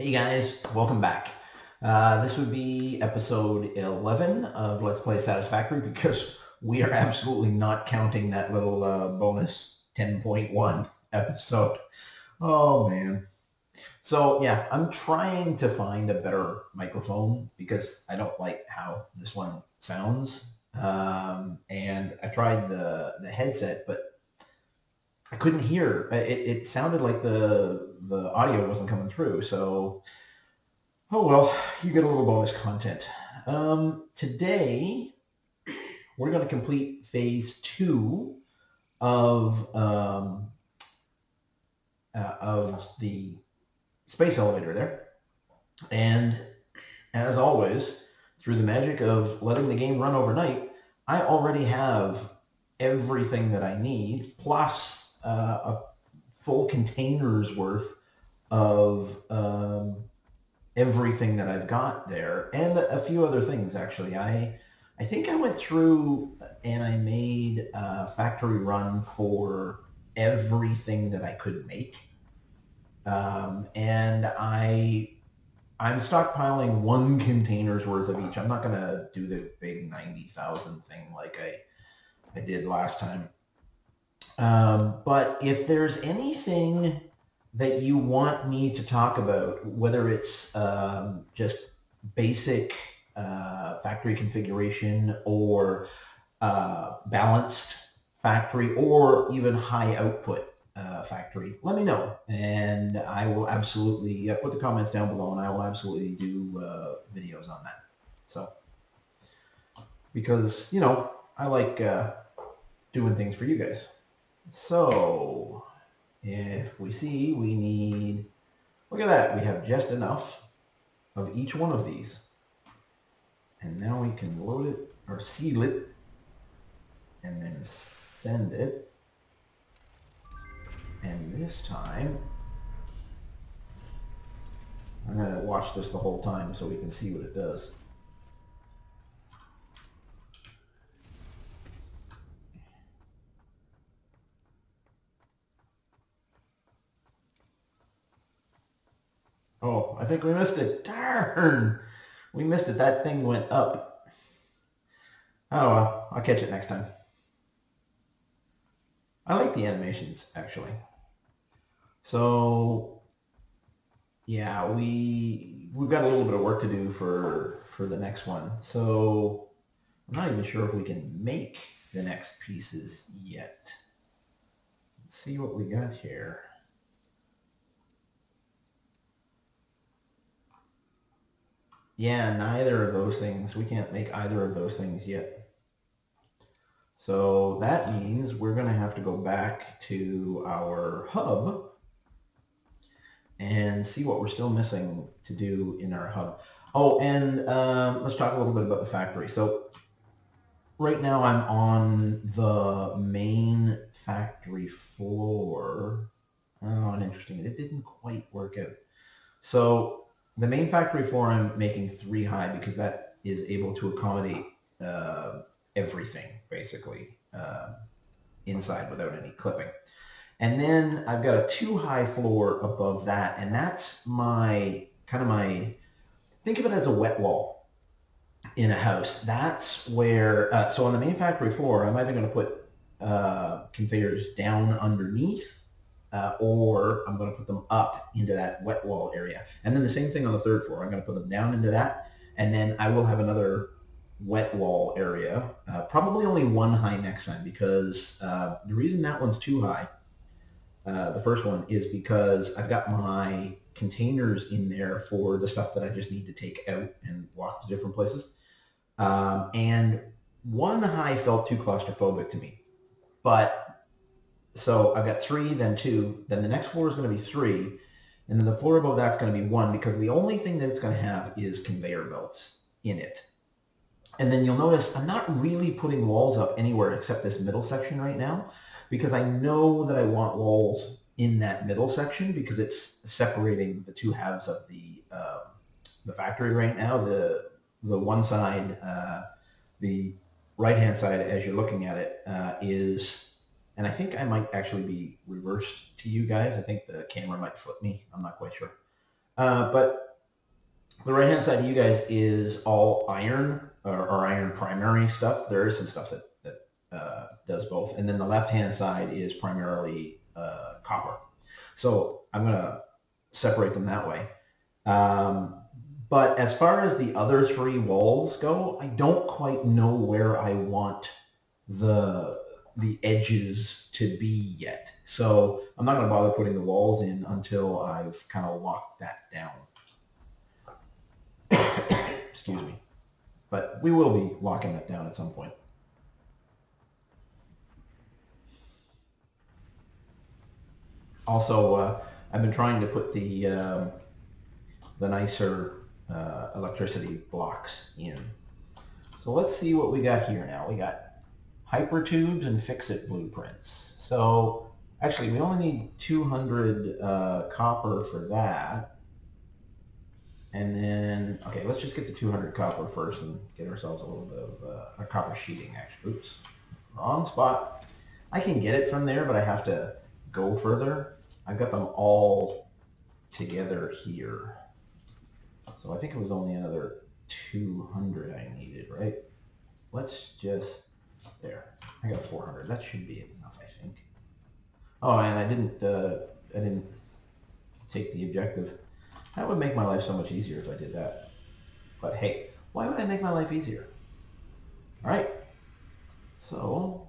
Hey guys, welcome back. This would be episode 11 of Let's Play Satisfactory because we are absolutely not counting that little bonus 10.1 episode. Oh man. So yeah, I'm trying to find a better microphone because I don't like how this one sounds. And I tried the headset, but I couldn't hear. It sounded like the audio wasn't coming through. So, oh well, you get a little bonus content. Today, we're going to complete phase 2 of the space elevator there. And as always, through the magic of letting the game run overnight, I already have everything that I need, plus a full container's worth of everything that I've got there, and a few other things actually. I think I went through and I made a factory run for everything that I could make, and I'm stockpiling one container's worth of each. I'm not gonna do the big 90,000 thing like I did last time. But if there's anything that you want me to talk about, whether it's just basic factory configuration or balanced factory or even high output factory, let me know. And I will absolutely put the comments down below and I will absolutely do videos on that. So, because, you know, I like doing things for you guys. So, if we see, we need, look at that, we have just enough of each one of these. And now we can load it, or seal it, and then send it. And this time, I'm going to watch this the whole time so we can see what it does. Oh, I think we missed it. Darn! We missed it. That thing went up. Oh well, I'll catch it next time. I like the animations, actually. So, yeah, we've got a little bit of work to do for the next one. So, I'm not even sure if we can make the next pieces yet. Let's see what we got here. Yeah, neither of those things. We can't make either of those things yet. So that means we're going to have to go back to our hub and see what we're still missing to do in our hub. Oh, and let's talk a little bit about the factory. So right now I'm on the main factory floor. Oh, and interesting. It didn't quite work out. So the main factory floor I'm making 3 high because that is able to accommodate everything, basically, inside without any clipping. And then I've got a 2 high floor above that, and that's my, think of it as a wet wall in a house. That's where, so on the main factory floor, I'm either going to put conveyors down underneath, or I'm going to put them up into that wet wall area. And then the same thing on the 3rd floor. I'm going to put them down into that, and then I will have another wet wall area, probably only 1 high next time, because the reason that one's 2 high, the first one, is because I've got my containers in there for the stuff that I just need to take out and walk to different places. And 1 high felt too claustrophobic to me. But so I've got 3, then 2, then the next floor is going to be 3, and then the floor above that's going to be 1, because the only thing that it's going to have is conveyor belts in it. And then you'll notice I'm not really putting walls up anywhere except this middle section right now, because I know that I want walls in that middle section because it's separating the 2 halves of the factory right now. The one side, the right-hand side as you're looking at it, is, and I think I might actually be reversed to you guys. I think the camera might flip me. I'm not quite sure. But the right-hand side of you guys is all iron or iron primary stuff. There is some stuff that does both. And then the left-hand side is primarily copper. So I'm going to separate them that way. But as far as the other three walls go, I don't quite know where I want the edges to be yet. So I'm not going to bother putting the walls in until I've kind of locked that down. Excuse me. But we will be locking that down at some point. Also, I've been trying to put the nicer electricity blocks in. So let's see what we got here now. We got hypertubes and fix-it blueprints. So actually, we only need 200 copper for that. And then, okay, let's just get to 200 copper first and get ourselves a little bit of copper sheeting, actually. Oops, wrong spot. I can get it from there, but I have to go further. I've got them all together here. So I think it was only another 200 I needed, right? Let's just, there. I got 400. That should be enough, I think. Oh, and I didn't take the objective. That would make my life so much easier if I did that. But hey, why would that make my life easier? All right. So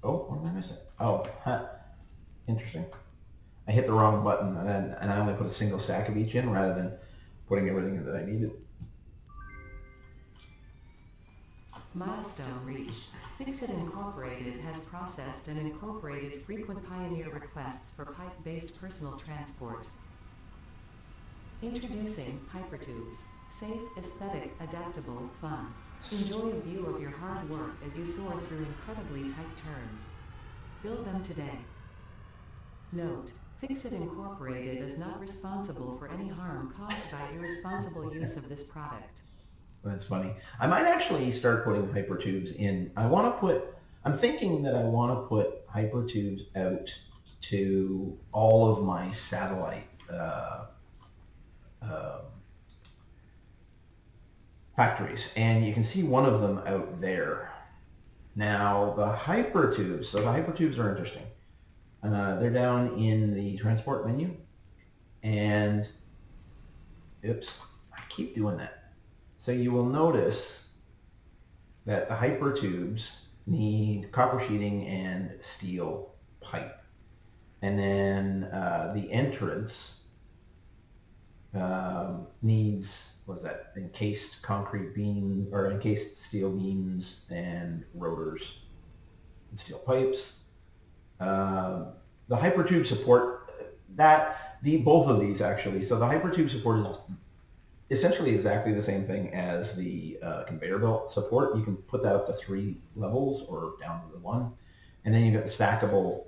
oh, what am I missing? Oh, huh. Interesting. I hit the wrong button, and I only put a single stack of each in rather than putting everything in that I needed. Milestone reached. Fix-It Incorporated has processed and incorporated frequent Pioneer requests for pipe-based personal transport. Introducing Hypertubes. Safe, aesthetic, adaptable, fun. Enjoy a view of your hard work as you soar through incredibly tight turns. Build them today. Note: Fix-It Incorporated is not responsible for any harm caused by irresponsible use of this product. That's funny. I might actually start putting hypertubes in. I'm thinking that I want to put hypertubes out to all of my satellite factories. And you can see one of them out there. Now, the hypertubes, so the hypertubes are interesting. They're down in the transport menu. And, oops, I keep doing that. So you will notice that the hypertubes need copper sheeting and steel pipe. And then the entrance needs, what is that, encased concrete beam, or encased steel beams and rotors and steel pipes. The hypertube support, both of these actually. So the hypertube support is essentially exactly the same thing as the conveyor belt support. You can put that up to 3 levels or down to the 1. And then you've got the stackable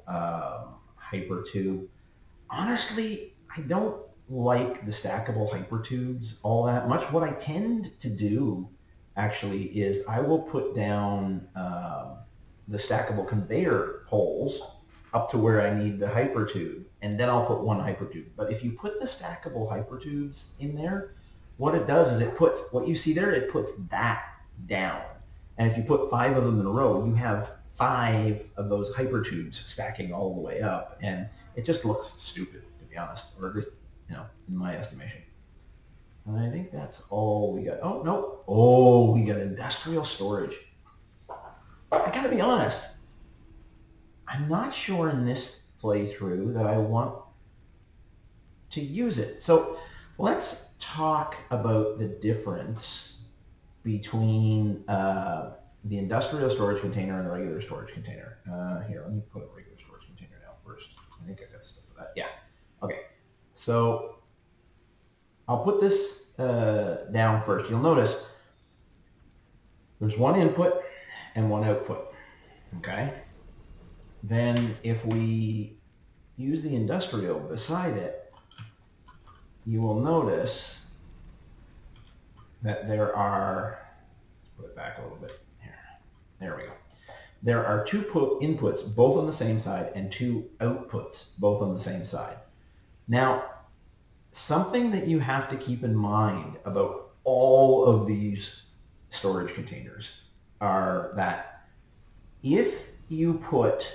hypertube. Honestly, I don't like the stackable hypertubes all that much. What I tend to do actually is I will put down the stackable conveyor poles up to where I need the hypertube, and then I'll put one hypertube. But if you put the stackable hypertubes in there, what it does is it puts, what you see there, it puts that down. And if you put 5 of them in a row, you have 5 of those hypertubes stacking all the way up, and it just looks stupid, to be honest, or at least, in my estimation. And I think that's all we got. Oh, no. Oh, we got industrial storage. I gotta be honest. I'm not sure in this playthrough that I want to use it. So let's talk about the difference between the industrial storage container and the regular storage container. Here, let me put a regular storage container now first. I think I got stuff for that. Yeah. Okay. So I'll put this down first. You'll notice there's one input and one output. Okay. Then if we use the industrial beside it, you will notice that there are, let's put it back a little bit here. There we go. there are two inputs both on the same side and two outputs both on the same side. Now, something that you have to keep in mind about all of these storage containers are that if you put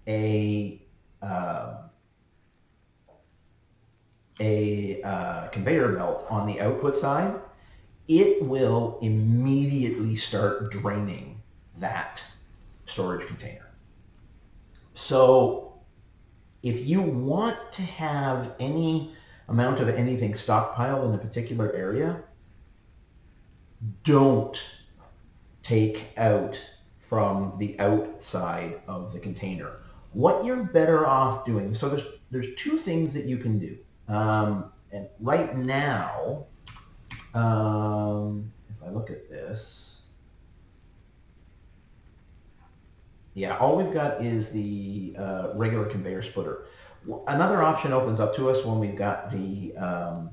a conveyor belt on the output side, it will immediately start draining that storage container. So if you want to have any amount of anything stockpiled in a particular area, don't take out from the outside of the container. What you're better off doing, so there's two things that you can do. And right now, if I look at this, yeah, all we've got is the regular conveyor splitter. Another option opens up to us when we've got the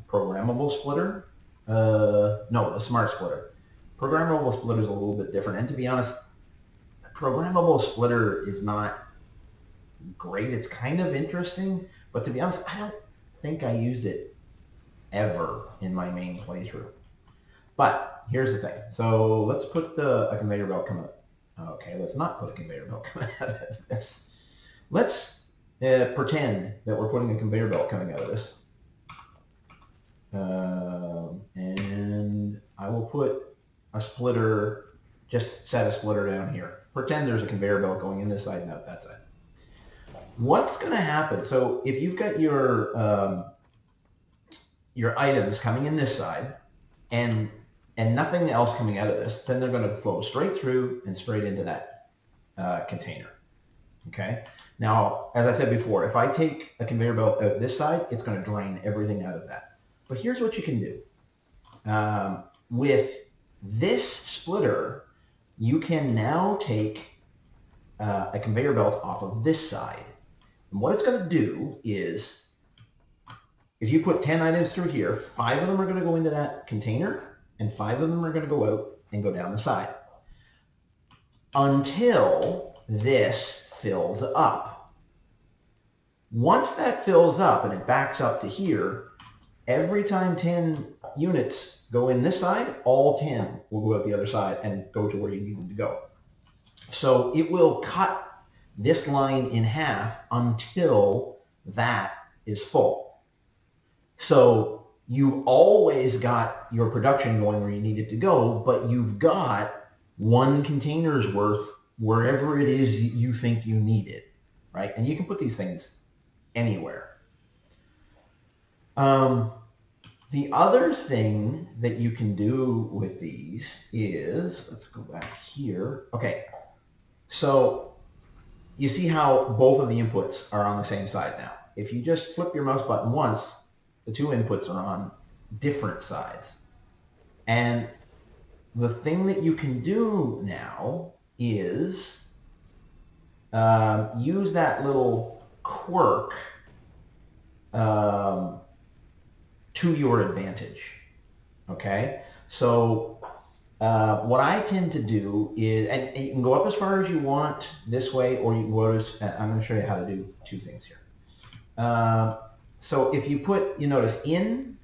programmable splitter. No, the smart splitter. Programmable splitter is a little bit different. And to be honest, programmable splitter is not great. It's kind of interesting, but to be honest, I don't think I used it ever in my main playthrough. But here's the thing. So let's put a conveyor belt coming up. Okay, let's not put a conveyor belt coming out of this. Let's pretend that we're putting a conveyor belt coming out of this. And I will put a splitter, just set a splitter down here. Pretend there's a conveyor belt going in this side and out that side. What's going to happen? So if you've got your items coming in this side and nothing else coming out of this, then they're going to flow straight through and straight into that container. Okay. Now, as I said before, if I take a conveyor belt out this side, it's going to drain everything out of that. But here's what you can do. With this splitter, you can now take a conveyor belt off of this side. And what it's going to do is, if you put 10 items through here, 5 of them are going to go into that container, and 5 of them are going to go out and go down the side until this fills up. Once that fills up and it backs up to here, every time 10 units go in this side, all 10 will go out the other side and go to where you need them to go. So it will cut this line in half until that is full. So you've always got your production going where you need it to go, but you've got one container's worth wherever it is you think you need it, right? And you can put these things anywhere. The other thing that you can do with these is, let's go back here. Okay, so you see how both of the inputs are on the same side now. If you just flip your mouse button once, the two inputs are on different sides. And the thing that you can do now is use that little quirk to your advantage. Okay? So what I tend to do is, and you can go up as far as you want this way, or you can go as, I'm going to show you how to do two things here. So if you put, you notice in,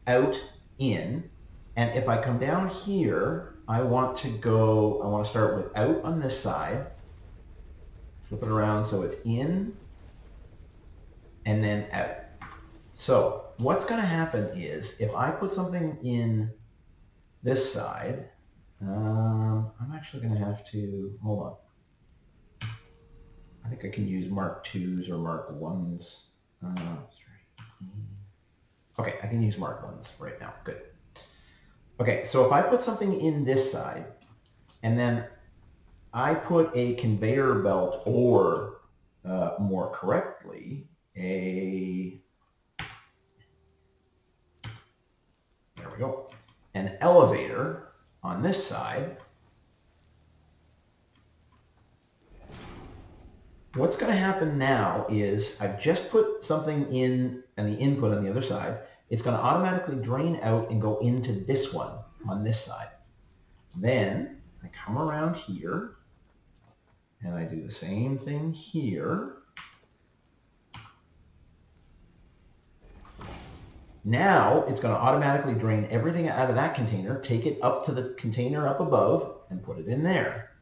out, in, and if I come down here, I want to start with out on this side, flip it around so it's in, and then out. So what's going to happen is, if I put something in this side, I'm actually going to have to, hold on. I think I can use Mark 2s or Mark 1s. Okay, I can use Mark 1s right now. Good. Okay, so if I put something in this side, and then I put a conveyor belt, or more correctly, there we go, an elevator on this side, what's going to happen now is I've just put something in and the input on the other side. It's going to automatically drain out and go into this one on this side. Then I come around here And I do the same thing here. Now it's going to automatically drain everything out of that container, take it up to the container up above, and put it in there.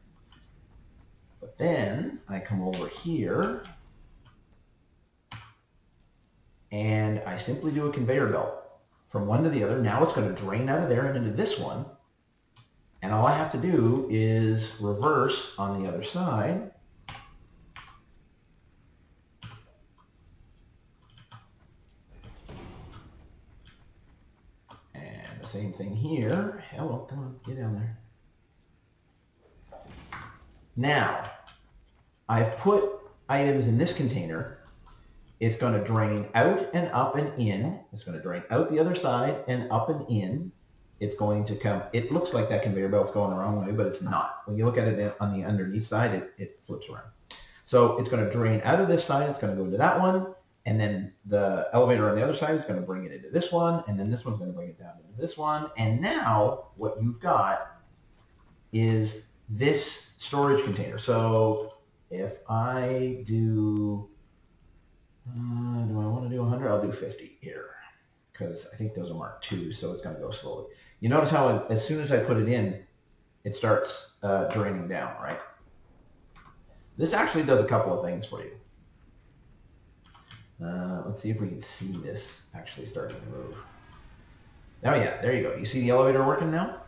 But then I come over here and I simply do a conveyor belt from one to the other. Now it's going to drain out of there and into this one. And all I have to do is reverse on the other side. And the same thing here. Hello, come on, get down there. Now, I've put items in this container. It's going to drain out and up and in. It's going to drain out the other side and up and in. It's going to come, it looks like that conveyor belt's going the wrong way, but it's not. When you look at it on the underneath side, it flips around. So it's going to drain out of this side, it's going to go into that one, and then the elevator on the other side is going to bring it into this one, and then this one's going to bring it down into this one. And now what you've got is this storage container. So if I do I want to do 100? I'll do 50 here because I think those are marked 2, so it's going to go slowly. You notice how as soon as I put it in, it starts draining down, right? This actually does a couple of things for you. Let's see if we can see this actually starting to move. Oh yeah, there you go. You see the elevator working now?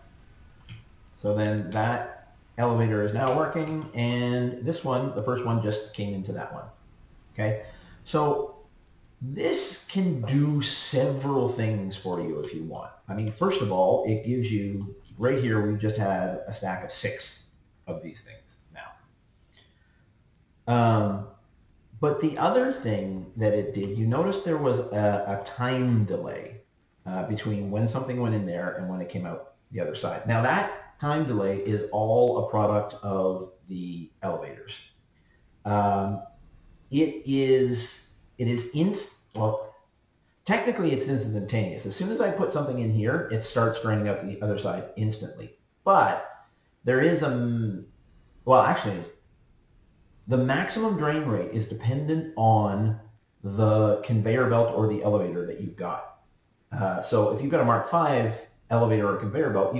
So then that elevator is now working, and this one, the first one, just came into that one. Okay? So this can do several things for you if you want. I mean, first of all, it gives you, right here, we've just had a stack of 6 of these things now. But the other thing that it did, you notice there was a time delay between when something went in there and when it came out the other side. Now that time delay is all a product of the elevators. Well, technically it's instantaneous. As soon as I put something in here, it starts draining out the other side instantly. But there is well, actually, the maximum drain rate is dependent on the conveyor belt or the elevator that you've got. So if you've got a Mark V elevator or conveyor belt,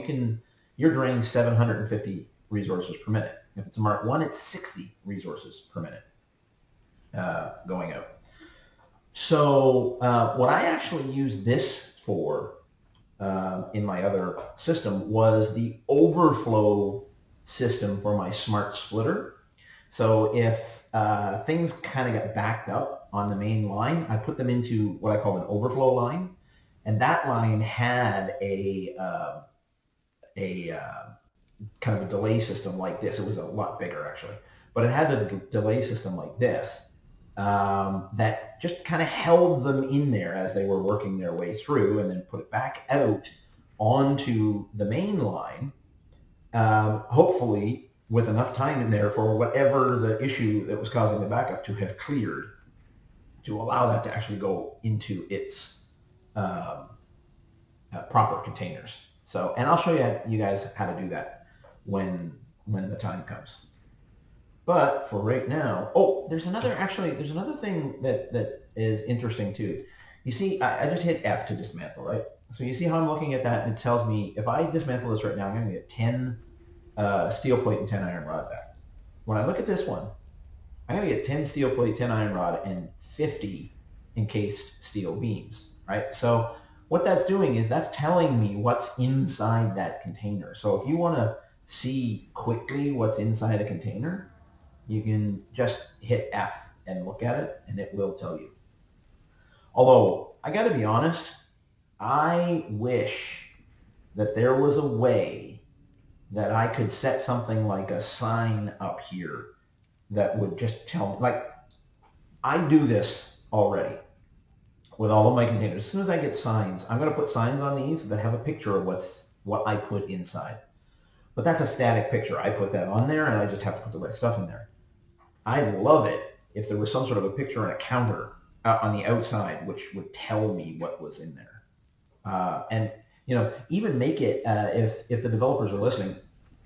you're draining 750 resources per minute. If it's a Mark I, it's 60 resources per minute going out. So what I actually used this for in my other system was the overflow system for my smart splitter. So if things kind of got backed up on the main line, I put them into what I call an overflow line. And that line had a kind of a delay system like this. It was a lot bigger, actually. But it had a delay system like this that just kind of held them in there as they were working their way through, and then put it back out onto the main line, hopefully with enough time in there for whatever the issue that was causing the backup to have cleared, to allow that to actually go into its proper containers. So, and I'll show you guys how to do that when the time comes. But for right now, oh, there's another thing that is interesting too. You see, I just hit F to dismantle, right? So you see how I'm looking at that, and it tells me if I dismantle this right now, I'm going to get 10 steel plate and 10 iron rod back. When I look at this one, I'm going to get 10 steel plate, 10 iron rod, and 50 encased steel beams, right? So what that's doing is that's telling me what's inside that container. So if you want to see quickly what's inside a container, you can just hit F and look at it, and it will tell you. Although, I got to be honest, I wish that there was a way that I could set something like a sign up here that would just tell me, like, I do this already with all of my containers. As soon as I get signs, I'm going to put signs on these that have a picture of what I put inside. But that's a static picture. I put that on there, and I just have to put the right stuff in there. I'd love it if there was some sort of a picture on a counter on the outside which would tell me what was in there. And, you know, even make it, if the developers are listening,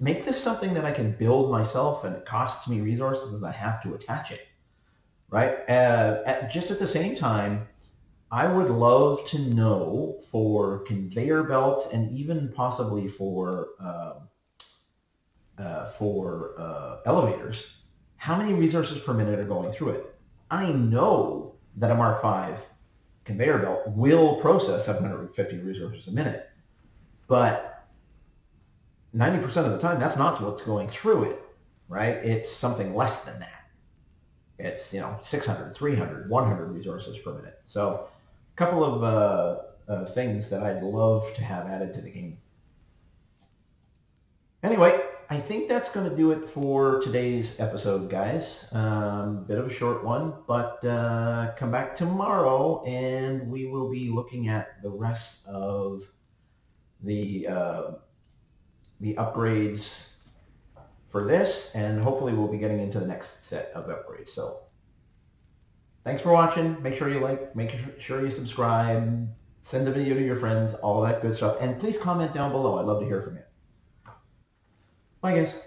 make this something that I can build myself, and it costs me resources as I have to attach it, right? Just at the same time, I would love to know for conveyor belts and even possibly for elevators, how many resources per minute are going through it. I know that a Mark V conveyor belt will process 750 resources a minute, but 90% of the time, that's not what's going through it, right? It's something less than that. It's, 600, 300, 100 resources per minute. So a couple of things that I'd love to have added to the game. Anyway, I think that's going to do it for today's episode, guys. Bit of a short one, but come back tomorrow and we will be looking at the rest of the upgrades for this, and hopefully we'll be getting into the next set of upgrades. So thanks for watching. Make sure you like, make sure you subscribe, send the video to your friends, all that good stuff. And please comment down below. I'd love to hear from you. Bye, guys.